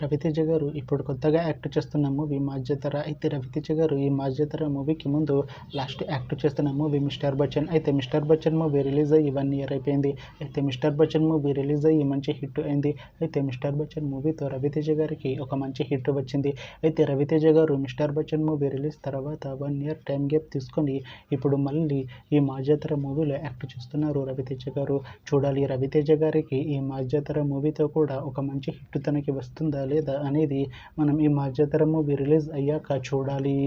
రవితేజ గారు ఇప్పుడు కొత్తగా యాక్ట్ చేస్తున్న మూవీ మాజ్యతర. అయితే రవితేజ గారు ఈ మాజ్యతర మూవీకి ముందు లాస్ట్ యాక్ట్ చేస్తున్న మూవీ మిస్టర్ బచ్చన్. అయితే మిస్టర్ బచ్చన్ మూవీ రిలీజ్ అయ్యి 1 year అయిపోయింది. అయితే మిస్టర్ బచ్చన్ మూవీ రిలీజ్ అయ్యి మంచి హిట్ అయింది. అయితే మిస్టర్ బచ్చన్ మూవీతో రవితేజ గారికి ఒక మంచి హిట్ వచ్చింది. అయితే రవితేజ గారు మిస్టర్ బచ్చన్ మూవీ రిలీజ్ తర్వాత 1 year టైం గ్యాప్ తీసుకొని ఇప్పుడు మళ్ళీ ఈ మాజ్యతర మూవీలో యాక్ట్ చేస్తున్నారు రవితేజ గారు. చూడాలి రవితేజ గారికి ఈ మాజ్యతర మూవీతో కూడా ఒక మంచి హిట్ తనకి వస్తుందా లేదా అనేది మనం ఈ మాజ్యతర మూవీ రిలీజ్ అయ్యాక చూడాలి.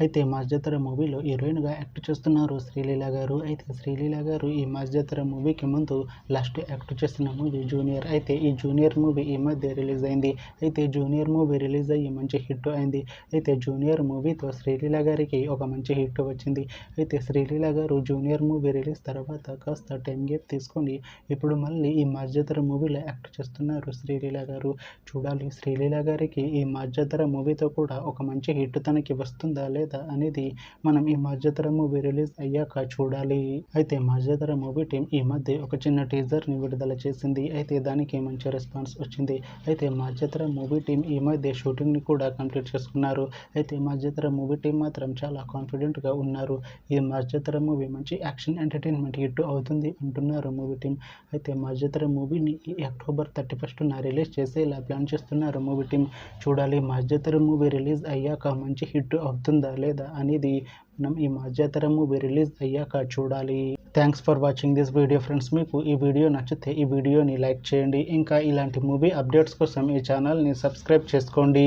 అయితే మాజ్యతర మూవీలో హీరోయిన్గా యాక్ట్ చేస్తున్నారు శ్రీలీల గారు. అయితే శ్రీలీల గారు ఈ మాజ్యతర మూవీకి ముందు లాస్ట్ యాక్ట్ చేస్తున్న మూవీ జూనియర్. అయితే ఈ జూనియర్ మూవీ ఈ మధ్య రిలీజ్ అయింది. అయితే జూనియర్ మూవీ రిలీజ్ అయ్యి మంచి హిట్ అయింది. అయితే జూనియర్ మూవీతో శ్రీలీల గారికి ఒక మంచి హిట్ వచ్చింది. అయితే శ్రీలీల గారు జూనియర్ మూవీ రిలీజ్ తర్వాత కాస్త టైం గ్యాప్ తీసుకొని ఇప్పుడు మళ్ళీ ఈ మాజ్యతర మూవీలో యాక్ట్ చేస్తున్నారు శ్రీలీల గారు. చూడాలి శ్రీలీల గారికి ఈ మాజ్యతర మూవీతో కూడా ఒక మంచి హిట్ తనకి వస్తుందా లేదా అనేది మనం ఈ మాజ్యతర మూవీ రిలీజ్ అయ్యాక చూడాలి. అయితే మాజ్యతర మూవీ టీం ఈ మధ్య ఒక చిన్న టీజర్ ని విడుదల చేసింది. అయితే దానికి మంచి రెస్పాన్స్ వచ్చింది. అయితే మాజ్యతర మూవీ టీం ఈ మధ్య షూటింగ్ ని కూడా కంప్లీట్ చేసుకున్నారు. అయితే మాజ్యతర మూవీ టీం మాత్రం చాలా కాన్ఫిడెంట్ గా ఉన్నారు. ఈ మాజ్యతర మూవీ మంచి యాక్షన్ ఎంటర్టైన్మెంట్ హిట్ అవుతుంది అంటున్నారు మూవీ టీం. అయితే మాజ్యతర మూవీని ఈ October 31న రిలీజ్ చేసేలా ప్లాన్ చేస్తున్నారు మూవీ టీం. చూడాలి మాజ్యతర మూవీ రిలీజ్ అయ్యాక మంచి హిట్ అవుతుందా లేదా అనేది మనం ఈ మాజ్యతర మూవీ రిలీజ్ అయ్యాక చూడాలి. Thanks for watching this video friends. మీకు ఈ వీడియో నచ్చితే ఈ వీడియోని లైక్ చేయండి. ఇంకా ఇలాంటి మూవీ అప్డేట్స్ కోసం ఈ ఛానల్ని సబ్స్క్రైబ్ చేసుకోండి.